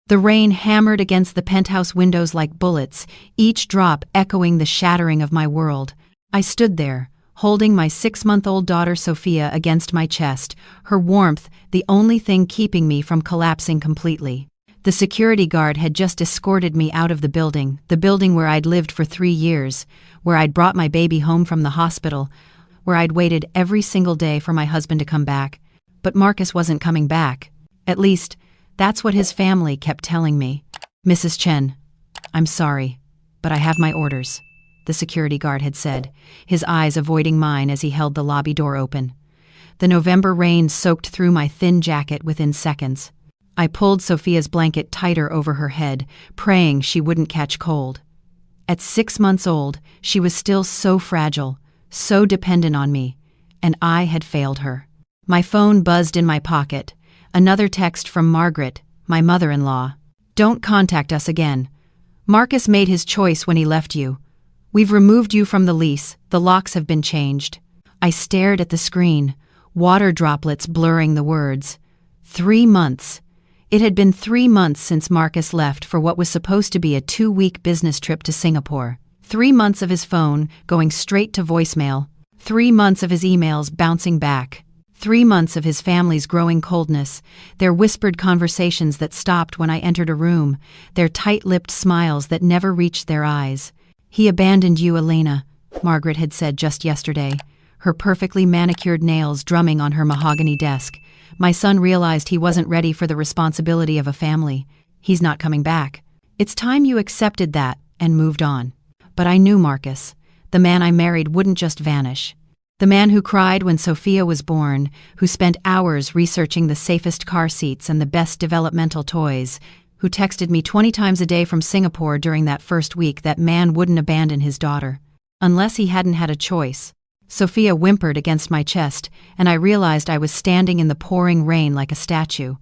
The rain hammered against the penthouse windows like bullets, each drop echoing the shattering of my world. I stood there, holding my 6-month-old daughter Sophia against my chest, her warmth the only thing keeping me from collapsing completely. The security guard had just escorted me out of the building where I'd lived for 3 years, where I'd brought my baby home from the hospital, where I'd waited every single day for my husband to come back. But Marcus wasn't coming back. At least, that's what his family kept telling me. "Mrs. Chen, I'm sorry, but I have my orders," the security guard had said, his eyes avoiding mine as he held the lobby door open. The November rain soaked through my thin jacket within seconds. I pulled Sophia's blanket tighter over her head, praying she wouldn't catch cold. At 6 months old, she was still so fragile, so dependent on me, and I had failed her. My phone buzzed in my pocket. Another text from Margaret, my mother-in-law. "Don't contact us again. Marcus made his choice when he left you. We've removed you from the lease. The locks have been changed." I stared at the screen, water droplets blurring the words. 3 months. It had been 3 months since Marcus left for what was supposed to be a 2-week business trip to Singapore. 3 months of his phone going straight to voicemail. 3 months of his emails bouncing back. 3 months of his family's growing coldness, their whispered conversations that stopped when I entered a room, their tight-lipped smiles that never reached their eyes. "He abandoned you, Elena," Margaret had said just yesterday, her perfectly manicured nails drumming on her mahogany desk. "My son realized he wasn't ready for the responsibility of a family. He's not coming back. It's time you accepted that and moved on." But I knew Marcus. The man I married wouldn't just vanish. The man who cried when Sophia was born, who spent hours researching the safest car seats and the best developmental toys, who texted me 20 times a day from Singapore during that first week, that man wouldn't abandon his daughter. Unless he hadn't had a choice. Sophia whimpered against my chest, and I realized I was standing in the pouring rain like a statue.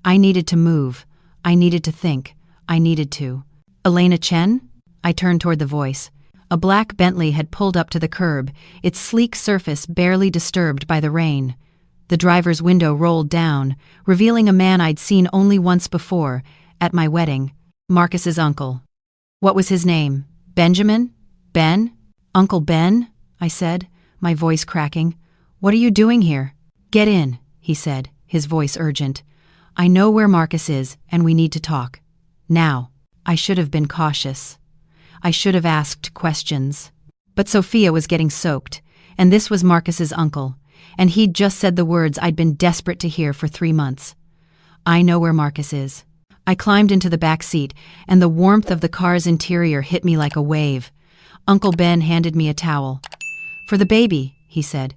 I needed to move. I needed to think. I needed to. "Elena Chen?" I turned toward the voice. A black Bentley had pulled up to the curb, its sleek surface barely disturbed by the rain. The driver's window rolled down, revealing a man I'd seen only once before, at my wedding. Marcus's uncle. What was his name? Benjamin? Ben? "Uncle Ben?" I said, my voice cracking. "What are you doing here?" "Get in," he said, his voice urgent. "I know where Marcus is, and we need to talk. Now." I should have been cautious. I should have asked questions. But Sophia was getting soaked, and this was Marcus's uncle, and he'd just said the words I'd been desperate to hear for 3 months. "I know where Marcus is." I climbed into the back seat, and the warmth of the car's interior hit me like a wave. Uncle Ben handed me a towel. "For the baby," he said.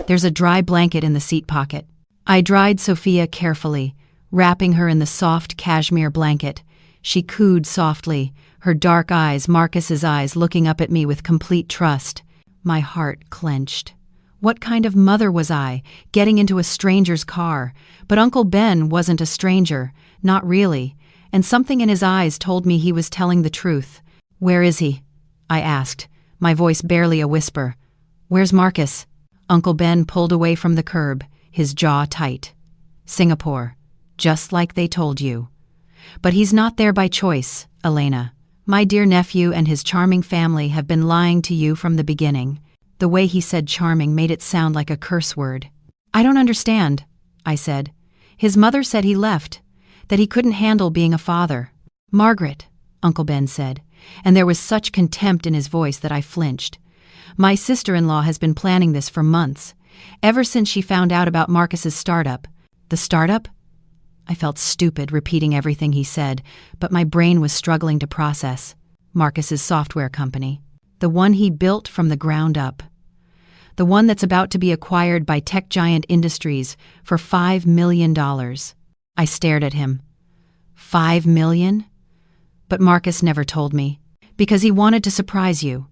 "There's a dry blanket in the seat pocket." I dried Sophia carefully, wrapping her in the soft cashmere blanket. She cooed softly, her dark eyes, Marcus's eyes, looking up at me with complete trust. My heart clenched. What kind of mother was I, getting into a stranger's car? But Uncle Ben wasn't a stranger, not really, and something in his eyes told me he was telling the truth. "Where is he?" I asked, my voice barely a whisper. "Where's Marcus?" Uncle Ben pulled away from the curb, his jaw tight. "Singapore, just like they told you. But he's not there by choice, Elena. My dear nephew and his charming family have been lying to you from the beginning." The way he said charming made it sound like a curse word. "I don't understand," I said. "His mother said he left, that he couldn't handle being a father." "Margaret," Uncle Ben said, and there was such contempt in his voice that I flinched. "My sister-in-law has been planning this for months, ever since she found out about Marcus's startup." "The startup?" I felt stupid repeating everything he said, but my brain was struggling to process. Marcus's software company. The one he built from the ground up. The one that's about to be acquired by tech giant Industries for $5 million. I stared at him. $5 million? But Marcus never told me. Because he wanted to surprise you.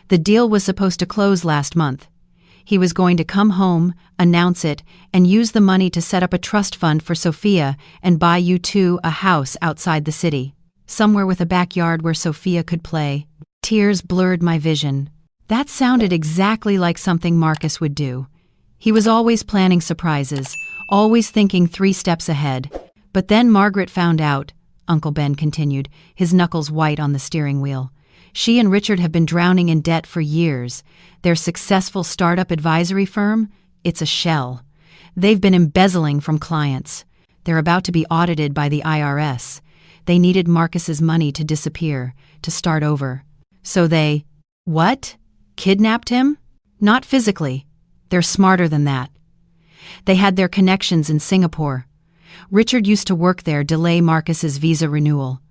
The deal was supposed to close last month. He was going to come home, announce it, and use the money to set up a trust fund for Sophia and buy you two a house outside the city. Somewhere with a backyard where Sophia could play. Tears blurred my vision. That sounded exactly like something Marcus would do. He was always planning surprises, always thinking 3 steps ahead. But then Margaret found out. Uncle Ben continued, his knuckles white on the steering wheel. She and Richard have been drowning in debt for years. Their successful startup advisory firm? It's a shell. They've been embezzling from clients. They're about to be audited by the IRS. They needed Marcus's money to disappear, to start over. So they… What? Kidnapped him? Not physically. They're smarter than that. They had their connections in Singapore. Richard used to work there, delay Marcus's visa renewal.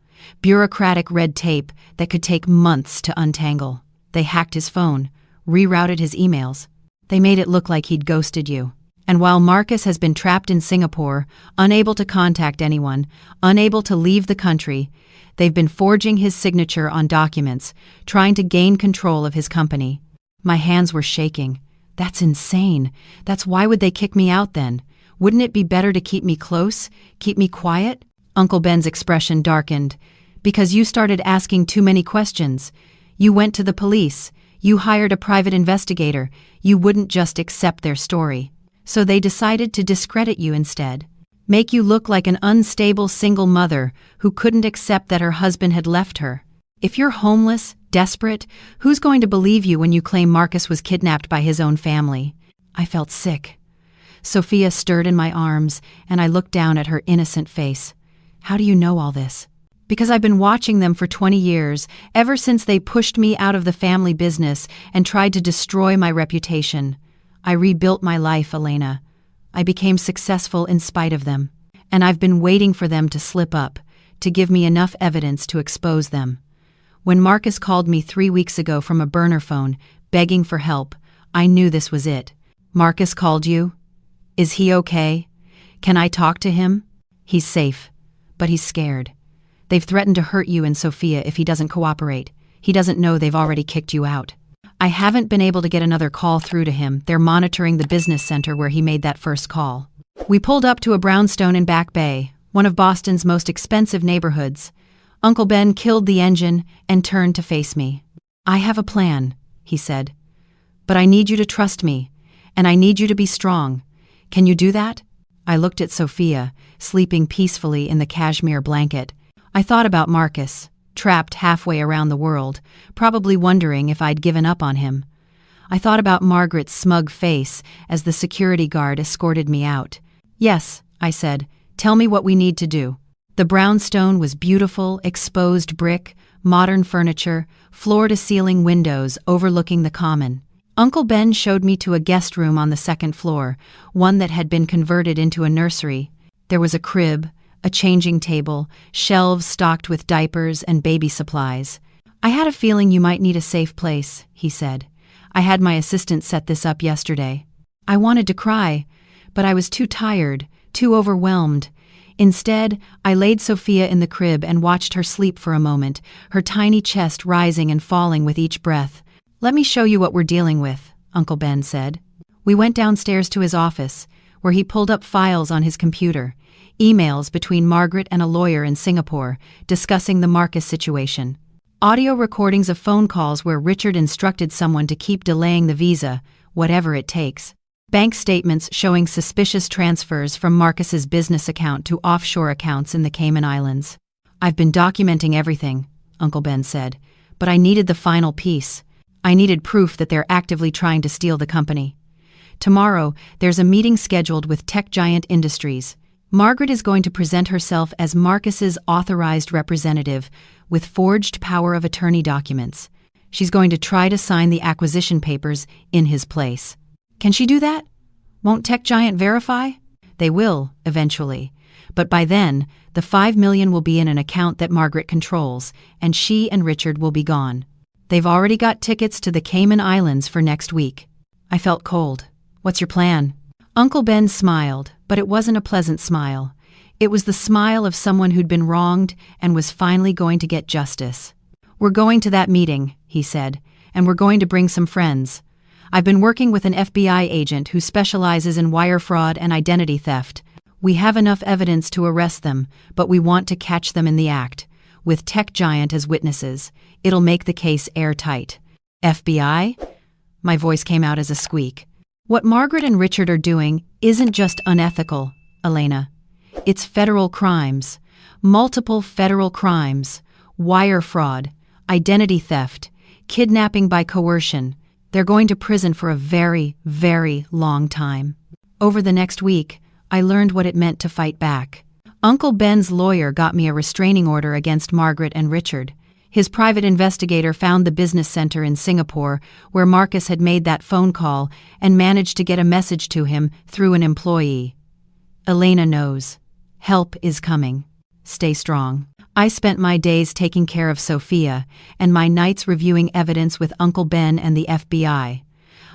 Bureaucratic red tape that could take months to untangle. They hacked his phone, rerouted his emails. They made it look like he'd ghosted you. And while Marcus has been trapped in Singapore, unable to contact anyone, unable to leave the country, they've been forging his signature on documents, trying to gain control of his company. My hands were shaking. That's insane. That's why would they kick me out then? Wouldn't it be better to keep me close, keep me quiet? Uncle Ben's expression darkened. Because you started asking too many questions. You went to the police. You hired a private investigator. You wouldn't just accept their story. So they decided to discredit you instead. Make you look like an unstable single mother who couldn't accept that her husband had left her. If you're homeless, desperate, who's going to believe you when you claim Marcus was kidnapped by his own family? I felt sick. Sophia stirred in my arms, and I looked down at her innocent face. How do you know all this? Because I've been watching them for 20 years, ever since they pushed me out of the family business and tried to destroy my reputation. I rebuilt my life, Elena. I became successful in spite of them. And I've been waiting for them to slip up, to give me enough evidence to expose them. When Marcus called me 3 weeks ago from a burner phone, begging for help, I knew this was it. Marcus called you? Is he okay? Can I talk to him? He's safe, but he's scared. They've threatened to hurt you and Sophia if he doesn't cooperate. He doesn't know they've already kicked you out. I haven't been able to get another call through to him. They're monitoring the business center where he made that first call. We pulled up to a brownstone in Back Bay, one of Boston's most expensive neighborhoods. Uncle Ben killed the engine and turned to face me. I have a plan, he said. But I need you to trust me, and I need you to be strong. Can you do that? I looked at Sophia, sleeping peacefully in the cashmere blanket. I thought about Marcus, trapped halfway around the world, probably wondering if I'd given up on him. I thought about Margaret's smug face as the security guard escorted me out. Yes, I said, tell me what we need to do. The brownstone was beautiful, exposed brick, modern furniture, floor-to-ceiling windows overlooking the common. Uncle Ben showed me to a guest room on the second floor, one that had been converted into a nursery. There was a crib, a changing table, shelves stocked with diapers and baby supplies. I had a feeling you might need a safe place, he said. I had my assistant set this up yesterday. I wanted to cry, but I was too tired, too overwhelmed. Instead, I laid Sophia in the crib and watched her sleep for a moment, her tiny chest rising and falling with each breath. Let me show you what we're dealing with, Uncle Ben said. We went downstairs to his office, where he pulled up files on his computer, emails between Margaret and a lawyer in Singapore, discussing the Marcus situation. Audio recordings of phone calls where Richard instructed someone to keep delaying the visa, whatever it takes. Bank statements showing suspicious transfers from Marcus's business account to offshore accounts in the Cayman Islands. I've been documenting everything, Uncle Ben said, but I needed the final piece. I needed proof that they're actively trying to steal the company. Tomorrow, there's a meeting scheduled with tech giant Industries. Margaret is going to present herself as Marcus's authorized representative with forged power of attorney documents. She's going to try to sign the acquisition papers in his place. Can she do that? Won't tech giant verify? They will, eventually. But by then, the $5 million will be in an account that Margaret controls, and she and Richard will be gone. They've already got tickets to the Cayman Islands for next week. I felt cold. What's your plan? Uncle Ben smiled, but it wasn't a pleasant smile. It was the smile of someone who'd been wronged and was finally going to get justice. We're going to that meeting, he said, and we're going to bring some friends. I've been working with an FBI agent who specializes in wire fraud and identity theft. We have enough evidence to arrest them, but we want to catch them in the act. With tech giant as witnesses, it'll make the case airtight. FBI? My voice came out as a squeak. What Margaret and Richard are doing isn't just unethical, Elena. It's federal crimes. multiple federal crimes, wire fraud, identity theft, kidnapping by coercion. They're going to prison for a very, very long time. Over the next week, I learned what it meant to fight back. Uncle Ben's lawyer got me a restraining order against Margaret and Richard. His private investigator found the business center in Singapore where Marcus had made that phone call and managed to get a message to him through an employee. Elena knows. Help is coming. Stay strong. I spent my days taking care of Sophia and my nights reviewing evidence with Uncle Ben and the FBI.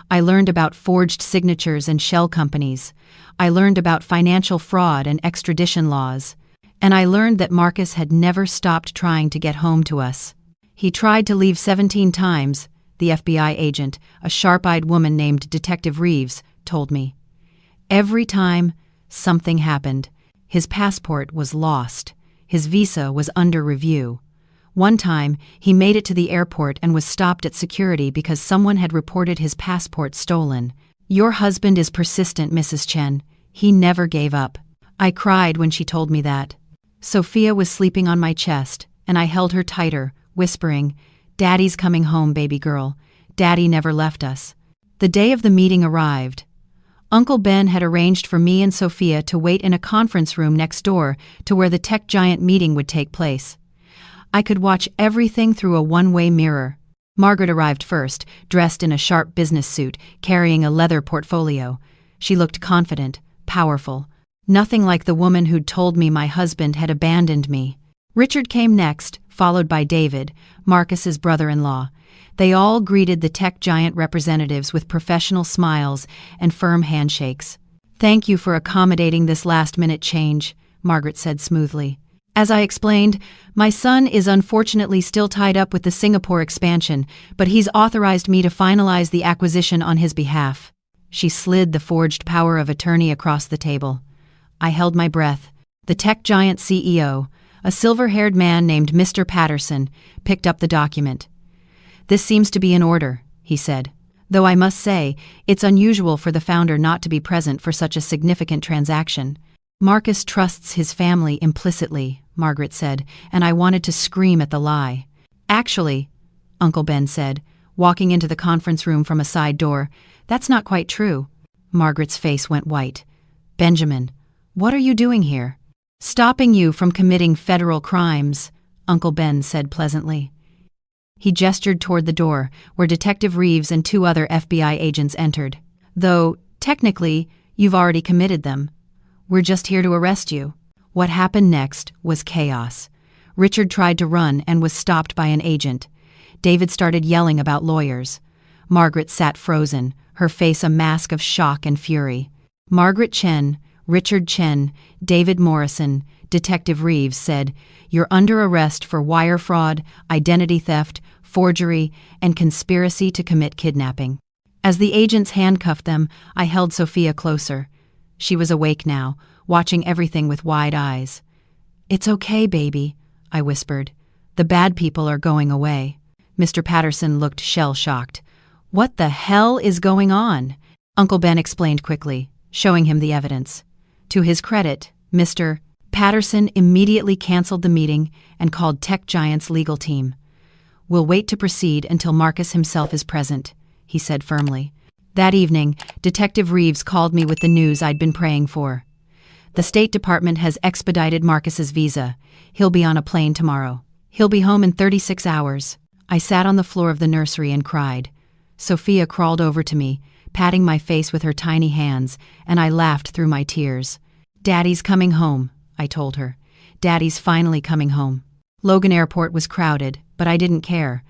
I learned about forged signatures and shell companies. I learned about financial fraud and extradition laws. And I learned that Marcus had never stopped trying to get home to us. He tried to leave 17 times, the FBI agent, a sharp-eyed woman named Detective Reeves, told me. Every time, something happened. His passport was lost. His visa was under review. One time, he made it to the airport and was stopped at security because someone had reported his passport stolen. Your husband is persistent, Mrs. Chen. He never gave up. I cried when she told me that. Sophia was sleeping on my chest, and I held her tighter, whispering, "Daddy's coming home, baby girl. Daddy never left us." The day of the meeting arrived. Uncle Ben had arranged for me and Sophia to wait in a conference room next door to where the tech giant meeting would take place. I could watch everything through a one-way mirror. Margaret arrived first, dressed in a sharp business suit, carrying a leather portfolio. She looked confident, powerful. Nothing like the woman who'd told me my husband had abandoned me. Richard came next, followed by David, Marcus's brother-in-law. They all greeted the tech giant representatives with professional smiles and firm handshakes. "Thank you for accommodating this last-minute change," Margaret said smoothly. "As I explained, my son is unfortunately still tied up with the Singapore expansion, but he's authorized me to finalize the acquisition on his behalf." She slid the forged power of attorney across the table. I held my breath. The tech giant CEO, a silver-haired man named Mr. Patterson, picked up the document. "This seems to be in order," he said. "Though I must say, it's unusual for the founder not to be present for such a significant transaction." "Marcus trusts his family implicitly," Margaret said, and I wanted to scream at the lie. "Actually," Uncle Ben said, walking into the conference room from a side door, "that's not quite true." Margaret's face went white. "Benjamin, what are you doing here?" "Stopping you from committing federal crimes," Uncle Ben said pleasantly. He gestured toward the door, where Detective Reeves and 2 other FBI agents entered. "Though, technically, you've already committed them. We're just here to arrest you." What happened next was chaos. Richard tried to run and was stopped by an agent. David started yelling about lawyers. Margaret sat frozen, her face a mask of shock and fury. Margaret Chen, Richard Chen, David Morrison, Detective Reeves said, "You're under arrest for wire fraud, identity theft, forgery, and conspiracy to commit kidnapping." As the agents handcuffed them, I held Sophia closer. She was awake now, watching everything with wide eyes. "It's okay, baby," I whispered. "The bad people are going away." Mr. Patterson looked shell-shocked. "What the hell is going on?" Uncle Ben explained quickly, showing him the evidence. To his credit, Mr. Patterson immediately canceled the meeting and called Tech Giant's legal team. "We'll wait to proceed until Marcus himself is present," he said firmly. That evening, Detective Reeves called me with the news I'd been praying for. "The State Department has expedited Marcus's visa. He'll be on a plane tomorrow. He'll be home in 36 hours. I sat on the floor of the nursery and cried. Sophia crawled over to me, patting my face with her tiny hands, and I laughed through my tears. "Daddy's coming home," I told her. "Daddy's finally coming home." Logan Airport was crowded, but I didn't care.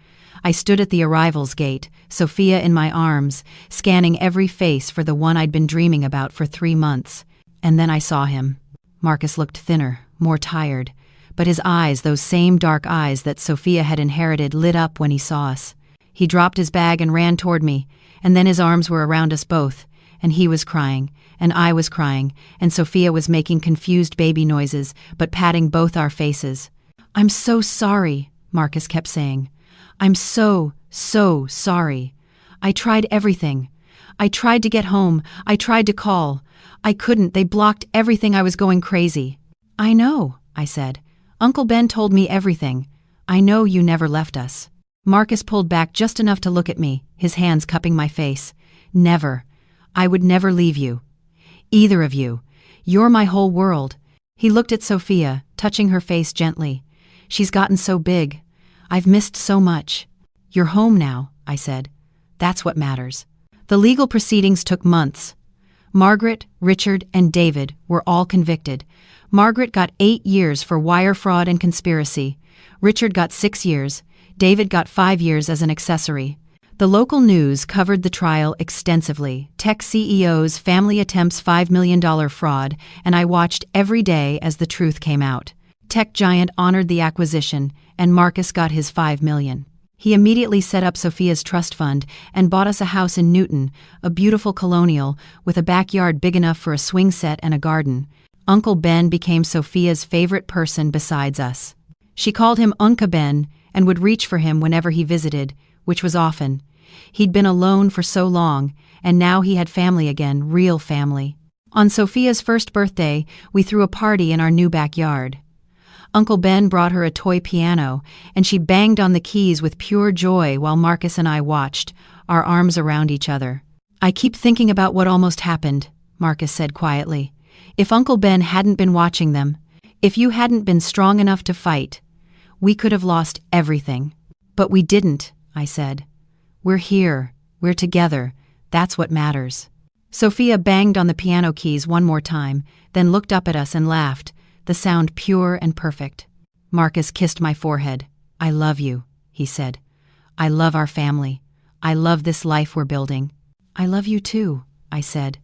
I stood at the arrivals gate, Sophia in my arms, scanning every face for the one I'd been dreaming about for 3 months. And then I saw him. Marcus looked thinner, more tired, but his eyes, those same dark eyes that Sophia had inherited, lit up when he saw us. He dropped his bag and ran toward me, and then his arms were around us both, and he was crying, and I was crying, and Sophia was making confused baby noises, but patting both our faces. "I'm so sorry," Marcus kept saying. "I'm so sorry. I tried everything. I tried to get home. I tried to call. I couldn't. They blocked everything. I was going crazy." "I know," I said. Uncle Ben told me everything. I know you never left us. Marcus pulled back just enough to look at me, his hands cupping my face. Never. I would never leave you. Either of you. You're my whole world. He looked at Sophia, touching her face gently. She's gotten so big. I've missed so much. You're home now, I said. That's what matters. The legal proceedings took months. Margaret, Richard, and David were all convicted. Margaret got 8 years for wire fraud and conspiracy. Richard got 6 years. David got 5 years as an accessory. The local news covered the trial extensively. Tech CEO's family attempts $5 million fraud, and I watched every day as the truth came out. Tech giant honored the acquisition, and Marcus got his $5 million. He immediately set up Sophia's trust fund and bought us a house in Newton, a beautiful colonial with a backyard big enough for a swing set and a garden. Uncle Ben became Sophia's favorite person besides us. She called him Unca Ben and would reach for him whenever he visited, which was often. He'd been alone for so long, and now he had family again, real family. On Sophia's first birthday, we threw a party in our new backyard. Uncle Ben brought her a toy piano, and she banged on the keys with pure joy while Marcus and I watched, our arms around each other. I keep thinking about what almost happened, Marcus said quietly. If Uncle Ben hadn't been watching them, if you hadn't been strong enough to fight, we could have lost everything. But we didn't, I said. We're here. We're together. That's what matters. Sophia banged on the piano keys one more time, then looked up at us and laughed, the sound pure and perfect. Marcus kissed my forehead. I love you, he said. I love our family. I love this life we're building. I love you too, I said.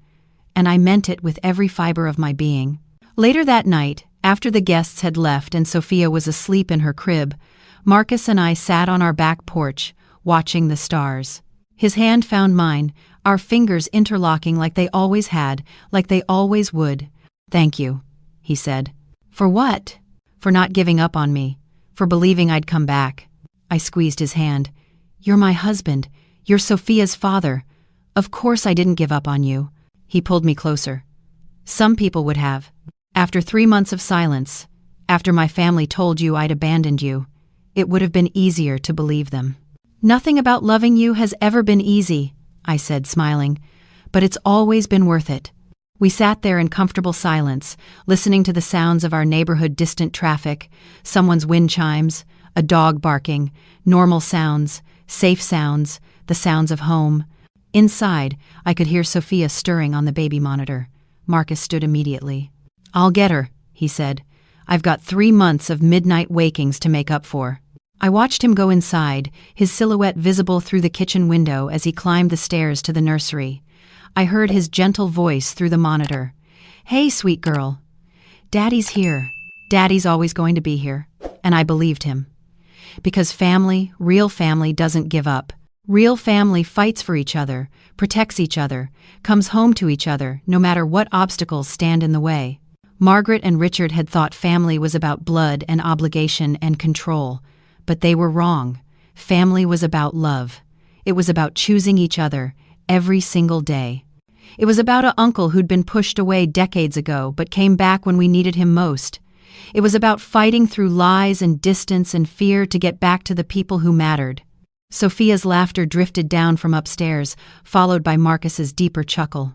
And I meant it with every fiber of my being. Later that night, after the guests had left and Sophia was asleep in her crib, Marcus and I sat on our back porch, watching the stars. His hand found mine, our fingers interlocking like they always had, like they always would. Thank you, he said. For what? For not giving up on me. For believing I'd come back. I squeezed his hand. You're my husband. You're Sophia's father. Of course I didn't give up on you. He pulled me closer. Some people would have. After 3 months of silence, after my family told you I'd abandoned you, it would have been easier to believe them. Nothing about loving you has ever been easy, I said, smiling, but it's always been worth it. We sat there in comfortable silence, listening to the sounds of our neighborhood distant traffic, someone's wind chimes, a dog barking, normal sounds, safe sounds, the sounds of home. Inside, I could hear Sophia stirring on the baby monitor. Marcus stood immediately. I'll get her, he said. I've got 3 months of midnight wakings to make up for. I watched him go inside, his silhouette visible through the kitchen window as he climbed the stairs to the nursery. I heard his gentle voice through the monitor. Hey, sweet girl. Daddy's here. Daddy's always going to be here. And I believed him. Because family, real family, doesn't give up. Real family fights for each other, protects each other, comes home to each other, no matter what obstacles stand in the way. Margaret and Richard had thought family was about blood and obligation and control. But they were wrong. Family was about love. It was about choosing each other every single day. It was about an uncle who'd been pushed away decades ago but came back when we needed him most. It was about fighting through lies and distance and fear to get back to the people who mattered. Sophia's laughter drifted down from upstairs, followed by Marcus's deeper chuckle.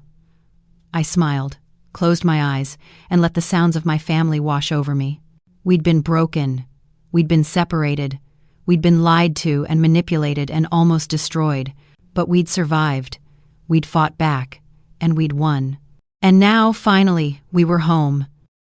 I smiled, closed my eyes, and let the sounds of my family wash over me. We'd been broken. We'd been separated. We'd been lied to and manipulated and almost destroyed. But we'd survived. We'd fought back. And we'd won. And now, finally, we were home.